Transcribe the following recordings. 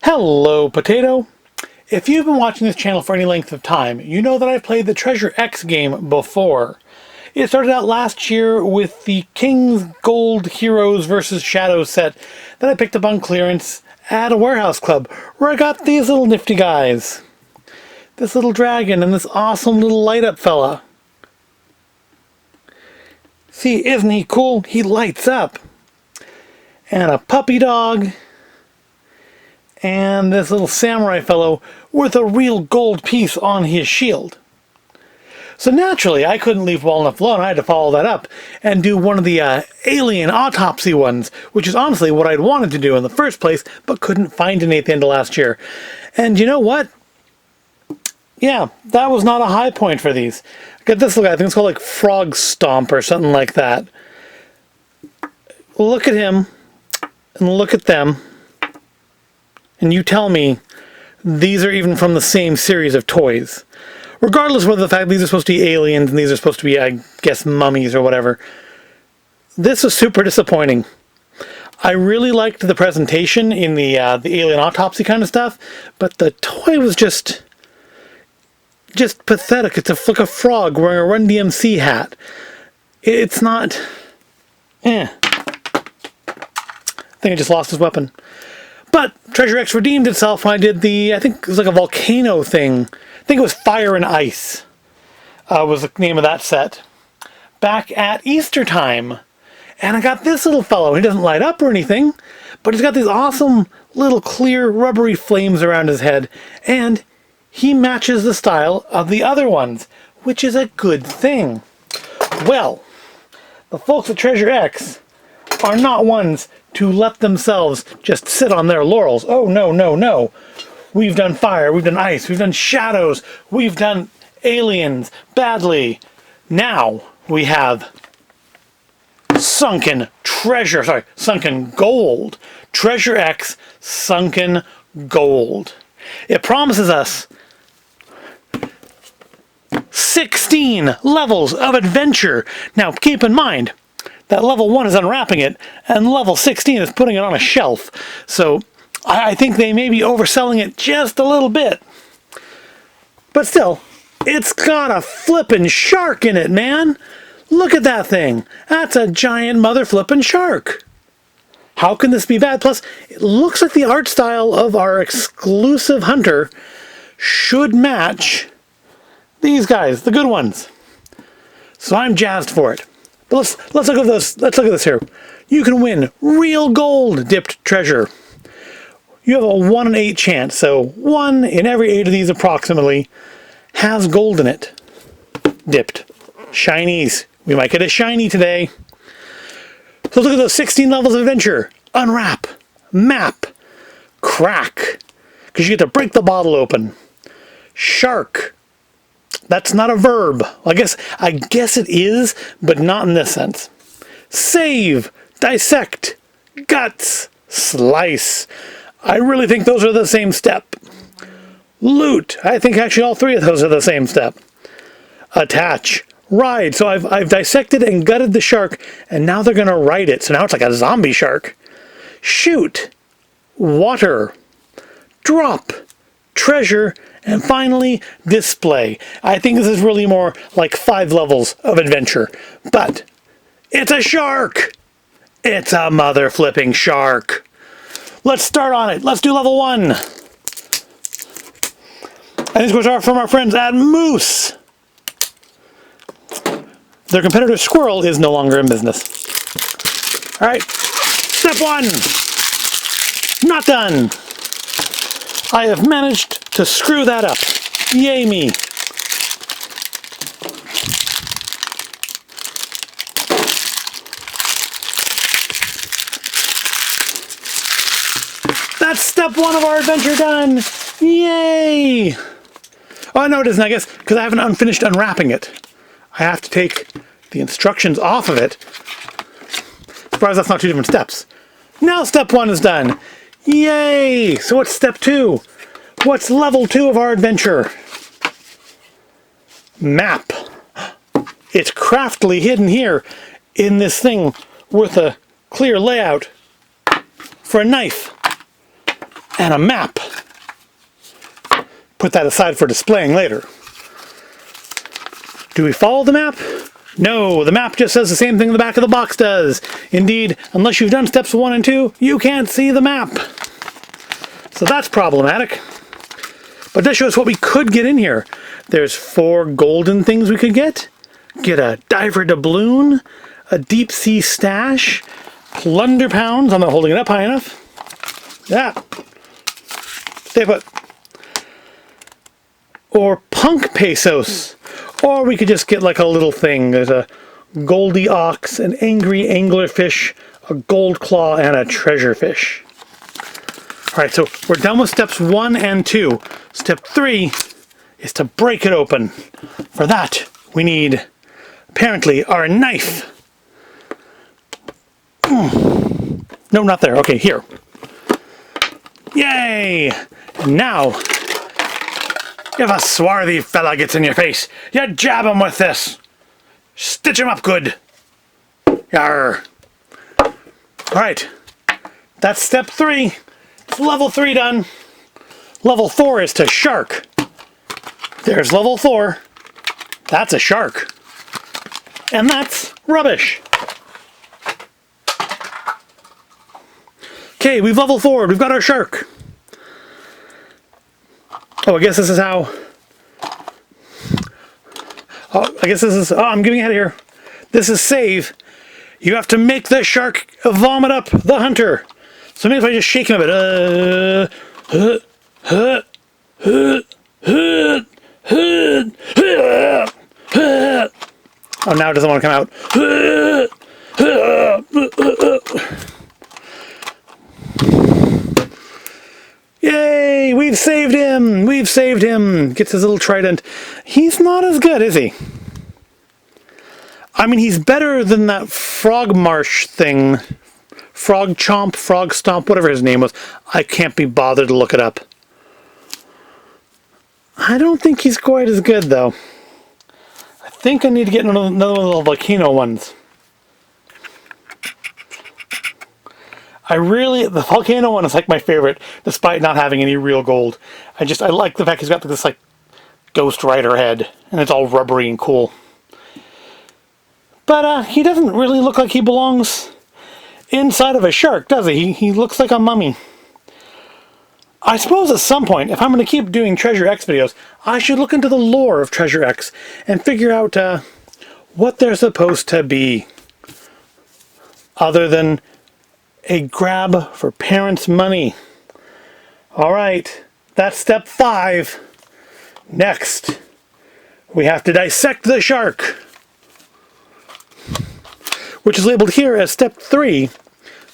Hello, Potato! If you've been watching this channel for any length of time, you know that I've played the Treasure X game before. It started out last year with the King's Gold Heroes vs. Shadows set that I picked up on clearance at a warehouse club, where I got these little nifty guys. This little dragon and this awesome little light-up fella. See, isn't he cool? He lights up. And a puppy dog. And this little samurai fellow with a real gold piece on his shield. So naturally, I couldn't leave well enough alone. I had to follow that up and do one of the alien autopsy ones, which is honestly what I'd wanted to do in the first place, but couldn't find any at the end of last year. And you know what? Yeah, that was not a high point for these. Get this little guy, I think it's called like Frog Stomp or something like that. Look at him, and look at them. And you tell me these are even from the same series of toys. Regardless of whether the fact these are supposed to be aliens and these are supposed to be, I guess, mummies or whatever. This was super disappointing. I really liked the presentation in the alien autopsy kind of stuff, but the toy was just pathetic. It's like a frog wearing a Run DMC hat. It's not... I think I just lost his weapon. But Treasure X redeemed itself when I did I think it was like a volcano thing. I think it was Fire and Ice was the name of that set. Back at Easter time. And I got this little fellow. He doesn't light up or anything, but he's got these awesome little clear rubbery flames around his head. And he matches the style of the other ones, which is a good thing. Well, the folks at Treasure X are not ones to let themselves just sit on their laurels. Oh, no, no, no. We've done fire, we've done ice, we've done shadows, we've done aliens badly. Now we have Sunken Gold. Treasure X Sunken Gold. It promises us 16 levels of adventure. Now, keep in mind that level 1 is unwrapping it, and level 16 is putting it on a shelf. So I think they may be overselling it just a little bit. But still, it's got a flippin' shark in it, man! Look at that thing! That's a giant mother flippin' shark! How can this be bad? Plus, it looks like the art style of our exclusive hunter should match these guys, the good ones. So I'm jazzed for it. But let's look at this. Let's look at this here. You can win real gold dipped treasure. You have a 1 in 8 chance, so 1 in every 8 of these approximately has gold in it. Dipped. Shinies. We might get a shiny today. So let's look at those 16 levels of adventure. Unwrap. Map. Crack. Because you get to break the bottle open. Shark. That's not a verb. I guess it is, but not in this sense. Save, dissect, guts, slice. I really think those are the same step. Loot. I think actually all 3 of those are the same step. Attach, ride. So I've dissected and gutted the shark, and now they're going to ride it. So now it's like a zombie shark. Shoot, water, drop, treasure, and finally, display. I think this is really more like 5 levels of adventure. But it's a shark! It's a mother flipping shark. Let's start on it. Let's do level 1. And these scores are from our friends at Moose. Their competitor Squirrel is no longer in business. Alright, step 1. Not done. I have managed to screw that up. Yay me. That's step 1 of our adventure done. Yay. Oh, no, it isn't, I guess, because I haven't unfinished unwrapping it. I have to take the instructions off of it. Surprised that's not 2 different steps. Now step 1 is done. Yay! So what's step 2? What's level 2 of our adventure? Map. It's craftily hidden here in this thing with a clear layout for a knife. and a map. Put that aside for displaying later. Do we follow the map? No, the map just says the same thing the back of the box does. Indeed, unless you've done steps 1 and 2, you can't see the map. So that's problematic. But that shows what we could get in here. There's 4 golden things we could get. Get a diver doubloon, a deep sea stash, plunder pounds. I'm not holding it up high enough. Yeah. Stay put. Or punk pesos. Or we could just get like a little thing. There's a goldy ox, an angry anglerfish, a gold claw, and a treasure fish. Alright, so we're done with steps 1 and 2. Step 3 is to break it open. For that, we need, apparently, our knife. No, not there. Okay, here. Yay! And now, if a swarthy fella gets in your face, you jab him with this. Stitch him up good. Yarr. Alright, that's step 3. It's level 3 done. Level 4 is to shark. There's level 4. That's a shark. And that's rubbish. Okay, we've level 4'd. We've got our shark. Oh, I guess this is how... Oh, I guess this is... Oh, I'm getting out of here. This is save. You have to make the shark vomit up the hunter. So maybe if I just shake him a bit. Oh, now it doesn't want to come out. Yay! We've saved him! We've saved him! Gets his little trident. He's not as good, is he? I mean, he's better than that frog marsh thing. Frog chomp, frog stomp, whatever his name was. I can't be bothered to look it up. I don't think he's quite as good, though. I think I need to get another one of the volcano ones. The volcano one is like my favorite, despite not having any real gold. I like the fact he's got this like Ghost Rider head, and it's all rubbery and cool. But he doesn't really look like he belongs inside of a shark, does he? He looks like a mummy. I suppose at some point, if I'm going to keep doing Treasure X videos, I should look into the lore of Treasure X and figure out what they're supposed to be. Other than a grab for parents' money. Alright, that's step 5. Next, we have to dissect the shark, which is labeled here as step 3,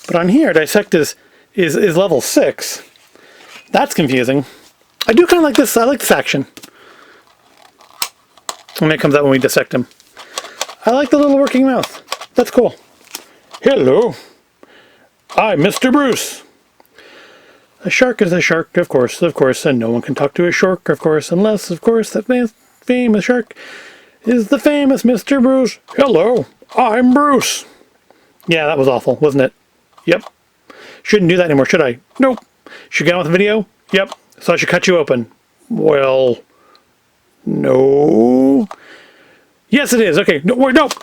but on here, dissect is level 6. That's confusing. I do kind of like this. I like this action. And it comes out when we dissect him. I like the little working mouth. That's cool. Hello. I'm Mr. Bruce. A shark is a shark, of course, and no one can talk to a shark, of course, unless, of course, that famous shark is the famous Mr. Bruce. Hello, I'm Bruce. Yeah, that was awful, wasn't it? Yep. Shouldn't do that anymore, should I? Nope. Should get on with the video? Yep. So I should cut you open. Well, no. Yes, it is. Okay, nope.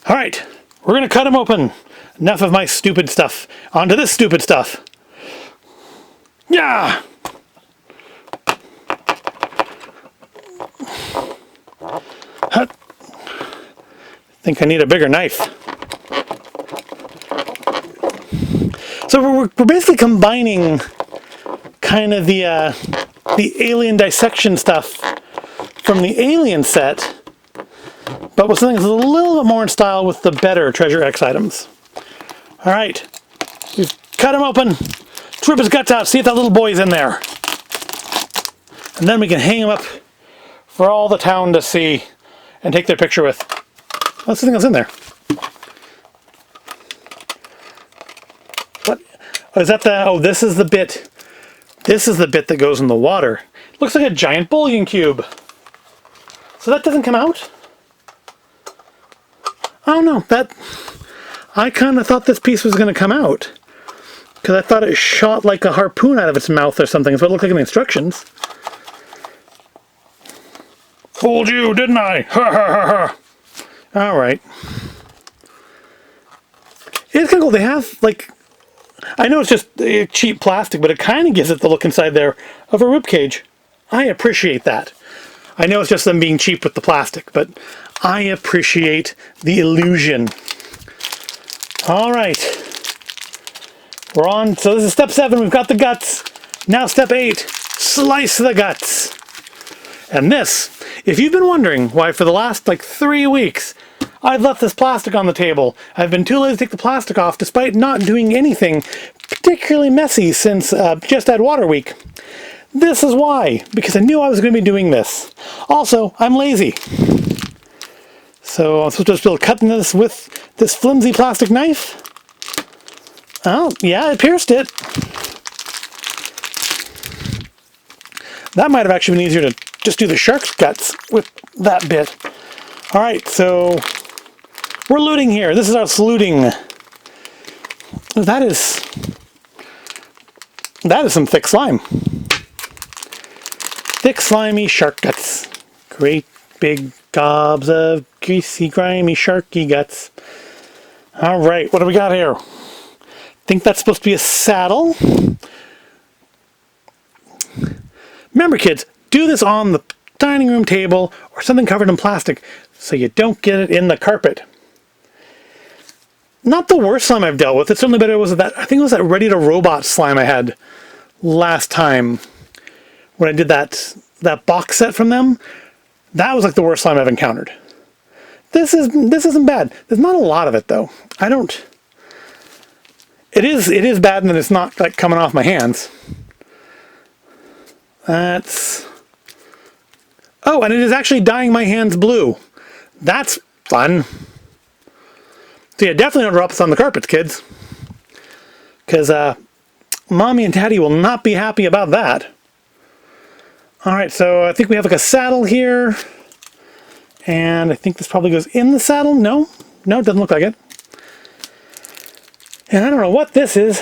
All right, we're going to cut him open. Enough of my stupid stuff. On to this stupid stuff. Yeah! I think I need a bigger knife. So we're basically combining kind of the alien dissection stuff from the Alien set, but with something that's a little bit more in style with the better Treasure X items. Alright, we've cut him open, let's rip his guts out, see if that little boy's in there. And then we can hang him up for all the town to see and take their picture with. What's the thing that's in there? What? Oh, is that this is the bit. This is the bit that goes in the water. It looks like a giant bullion cube. So that doesn't come out? Oh no, I kind of thought this piece was going to come out. Because I thought it shot like a harpoon out of its mouth or something. That's what it looked like in the instructions. Fooled you, didn't I? Ha ha ha ha. Alright. It's kind of cool. They have, like... I know it's just cheap plastic, but it kind of gives it the look inside there of a ribcage. I appreciate that. I know it's just them being cheap with the plastic, but I appreciate the illusion. Alright. We're on, so this is step 7, we've got the guts. Now step 8, slice the guts. And this, if you've been wondering why for the last like 3 weeks I've left this plastic on the table, I've been too lazy to take the plastic off despite not doing anything particularly messy since just had water week. This is why, because I knew I was going to be doing this. Also, I'm lazy. So I'm supposed to just be able to cut this with this flimsy plastic knife. Oh, yeah, it pierced it. That might have actually been easier to just do the shark's guts with that bit. Alright, so we're looting here. This is our looting. That is some thick slime. Thick, slimy shark guts. Great big gobs of greasy, grimy, sharky guts. Alright, what do we got here? Think that's supposed to be a saddle. Remember, kids, do this on the dining room table or something covered in plastic so you don't get it in the carpet. Not the worst slime I've dealt with. It's certainly better. I think it was that Ready to Robot slime I had last time when I did that box set from them. That was like the worst slime I've encountered. This isn't bad. There's not a lot of it though. It is bad and it's not like coming off my hands. Oh, and it is actually dyeing my hands blue. That's fun. So yeah, definitely don't drop this on the carpets, kids. Because Mommy and Daddy will not be happy about that. Alright, so I think we have like a saddle here. And I think this probably goes in the saddle. No, it doesn't look like it. And I don't know what this is.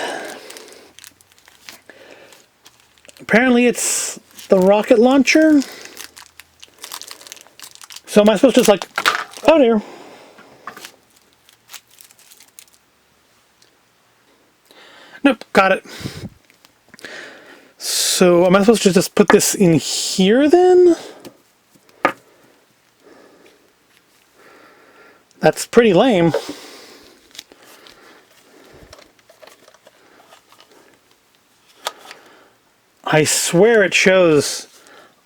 Apparently it's the rocket launcher. So am I supposed to just like, oh dear. Nope, got it. So am I supposed to just put this in here then? That's pretty lame. I swear it shows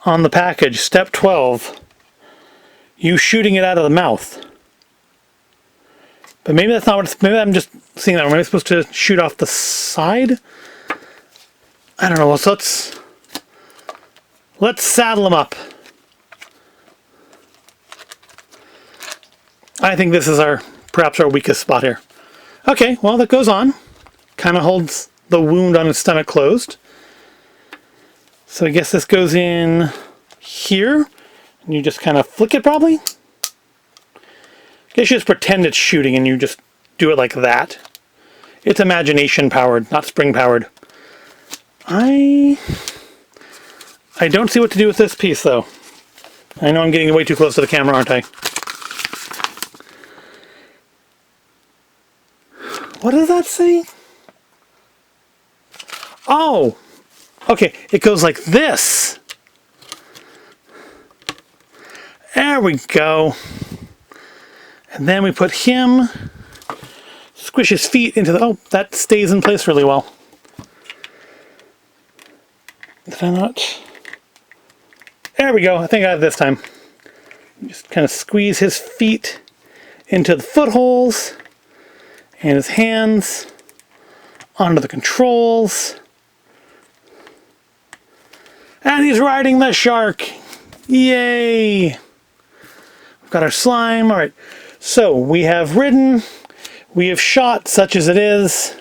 on the package, step 12, you shooting it out of the mouth. But maybe that's not what it's, maybe I'm just seeing that. Maybe I'm supposed to shoot off the side? I don't know, so let's saddle them up. I think this is perhaps our weakest spot here. Okay, well that goes on. Kind of holds the wound on his stomach closed. So I guess this goes in here, and you just kind of flick it probably. I guess you just pretend it's shooting and you just do it like that. It's imagination powered, not spring powered. I don't see what to do with this piece though. I know I'm getting way too close to the camera, aren't I? What does that say? Oh! Okay, it goes like this. There we go. And then we put him, squish his feet into the, oh, that stays in place really well. Did I not? There we go, I think I have it this time. Just kind of squeeze his feet into the footholes and his hands onto the controls. And he's riding the shark. Yay! We've got our slime. Alright, so we have ridden, we have shot, such as it is.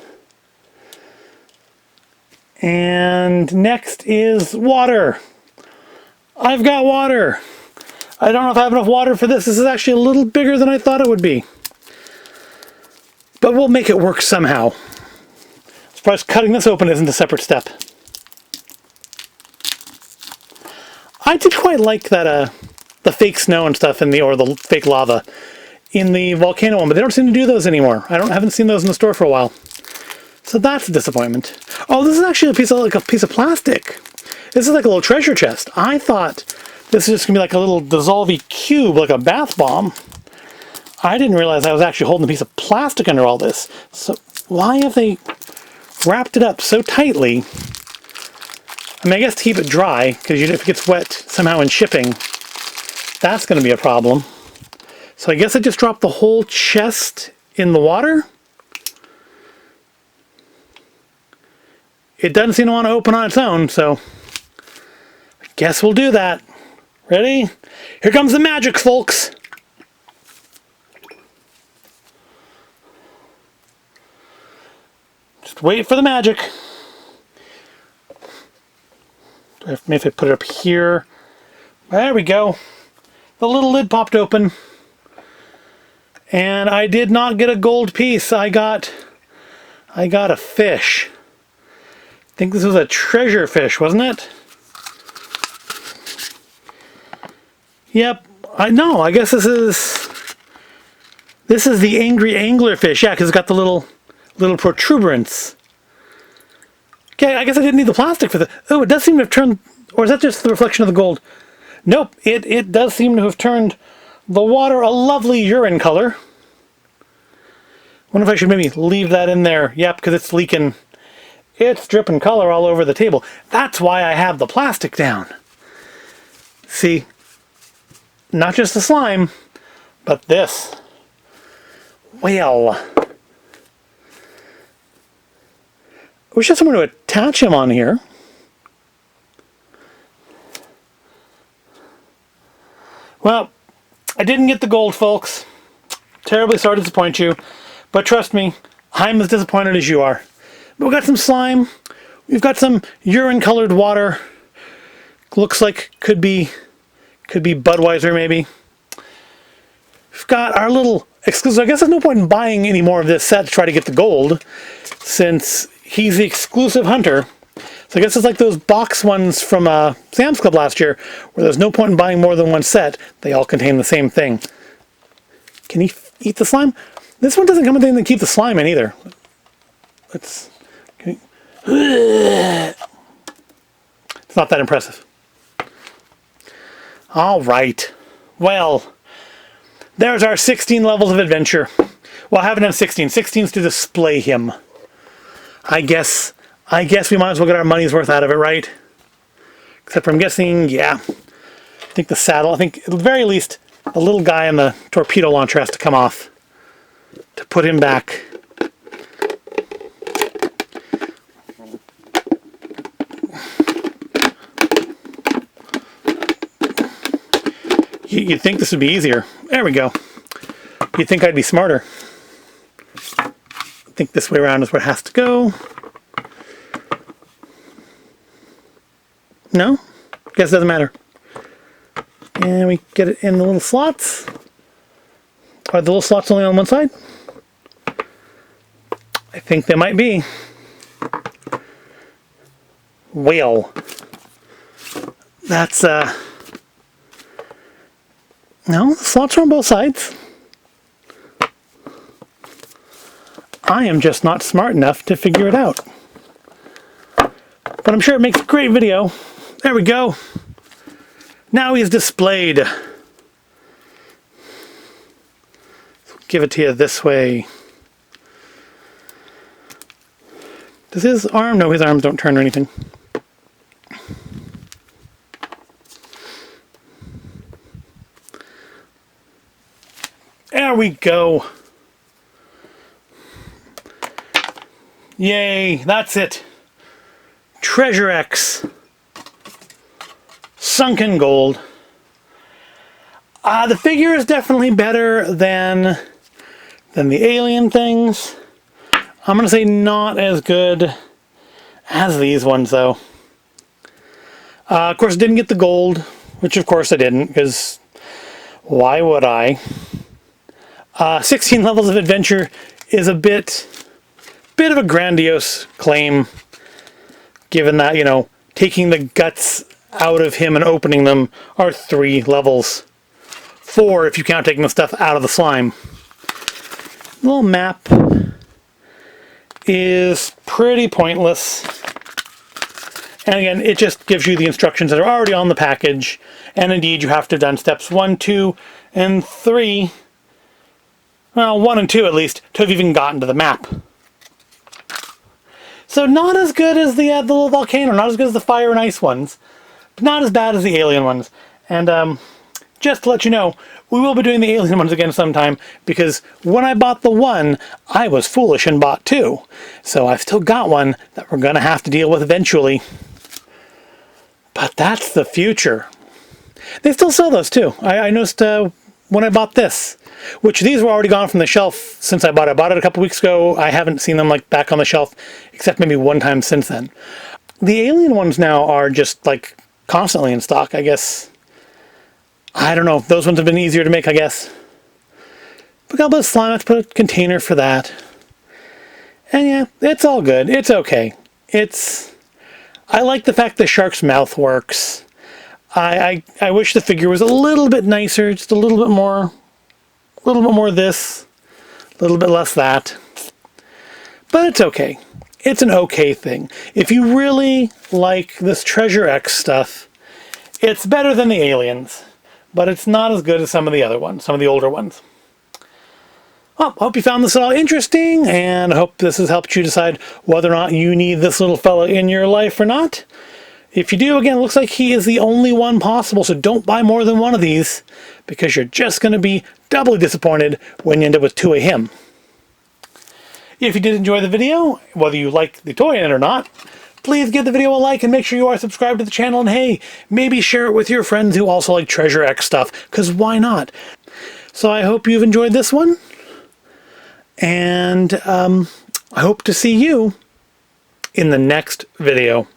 And next is water. I've got water. I don't know if I have enough water for this. This is actually a little bigger than I thought it would be. But we'll make it work somehow. Surprised cutting this open isn't a separate step. I did quite like that the fake snow and stuff in or the fake lava in the volcano one, but they don't seem to do those anymore. Haven't seen those in the store for a while. So that's a disappointment. Oh, this is actually a piece of plastic. This is like a little treasure chest. I thought this is just gonna be like a little dissolvey cube, like a bath bomb. I didn't realize I was actually holding a piece of plastic under all this. So why have they wrapped it up so tightly? I mean, I guess to keep it dry, because if it gets wet somehow in shipping, that's going to be a problem. So I guess I just dropped the whole chest in the water. It doesn't seem to want to open on its own, so I guess we'll do that. Ready? Here comes the magic, folks. Just wait for the magic. Maybe if I put it up here. There we go. The little lid popped open. And I did not get a gold piece. I got a fish. I think this was a treasure fish, wasn't it? Yep. I guess this is the angry angler fish. Yeah, because it's got the little protuberance. Okay, I guess I didn't need the plastic for the... Oh, it does seem to have turned... Or is that just the reflection of the gold? Nope, it does seem to have turned the water a lovely urine color. Wonder if I should maybe leave that in there. Yep, because it's leaking. It's dripping color all over the table. That's why I have the plastic down. See? Not just the slime, but this. Well... I wish I had someone to attach him on here. Well, I didn't get the gold, folks. Terribly sorry to disappoint you. But trust me, I'm as disappointed as you are. But we've got some slime. We've got some urine-colored water. Looks like could be Budweiser, maybe. We've got our little exclusive... I guess there's no point in buying any more of this set to try to get the gold, since... he's the exclusive hunter. So I guess it's like those box ones from Sam's Club last year, where there's no point in buying more than one set. They all contain the same thing. Can he eat the slime? This one doesn't come with anything to keep the slime in either. It's not that impressive. All right. Well, there's our 16 levels of adventure. Well, I haven't done 16. 16's to display him. I guess we might as well get our money's worth out of it, right? Except for I'm guessing, yeah. I think the saddle, at the very least, the little guy on the torpedo launcher has to come off to put him back. You'd think this would be easier. There we go. You'd think I'd be smarter. I think this way around is where it has to go. No? Guess it doesn't matter. And we get it in the little slots. Are the little slots only on one side? I think they might be. Well. That's, no, the slots are on both sides. I am just not smart enough to figure it out. But I'm sure it makes a great video. There we go. Now he's displayed. Give it to you this way. Does his arm? No, his arms don't turn or anything. There we go. Yay, that's it. Treasure X. Sunken Gold. The figure is definitely better than the alien things. I'm going to say not as good as these ones, though. Of course, I didn't get the gold, which of course I didn't, because why would I? 16 levels of adventure is a bit bit of a grandiose claim, given that, you know, taking the guts out of him and opening them are 3 levels. 4 if you count taking the stuff out of the slime. The little map is pretty pointless. And again, it just gives you the instructions that are already on the package. And indeed, you have to have done steps 1, 2, and 3. Well, 1 and 2 at least, to have even gotten to the map. So not as good as the little volcano, not as good as the fire and ice ones. But not as bad as the alien ones. And just to let you know, we will be doing the alien ones again sometime, because when I bought the 1, I was foolish and bought 2. So I've still got one that we're going to have to deal with eventually. But that's the future. They still sell those too. I noticed when I bought this, which these were already gone from the shelf since I bought it. I bought it a couple weeks ago. I haven't seen them like back on the shelf, except maybe one time since then. The alien ones now are just like constantly in stock, I guess. I don't know. Those ones have been easier to make, I guess. But got a bit of slime. I have to put a container for that. And yeah, it's all good. It's okay. I like the fact the shark's mouth works. I wish the figure was a little bit nicer, just a little bit more this, a little bit less that. But it's okay. It's an okay thing. If you really like this Treasure X stuff, it's better than the aliens, but it's not as good as some of the other ones, some of the older ones. Well, I hope you found this all interesting, and I hope this has helped you decide whether or not you need this little fella in your life or not. If you do, again, it looks like he is the only one possible, so don't buy more than one of these, because you're just going to be doubly disappointed when you end up with 2 of him. If you did enjoy the video, whether you like the toy in it or not, please give the video a like and make sure you are subscribed to the channel, and hey, maybe share it with your friends who also like Treasure X stuff, because why not? So I hope you've enjoyed this one. And I hope to see you in the next video.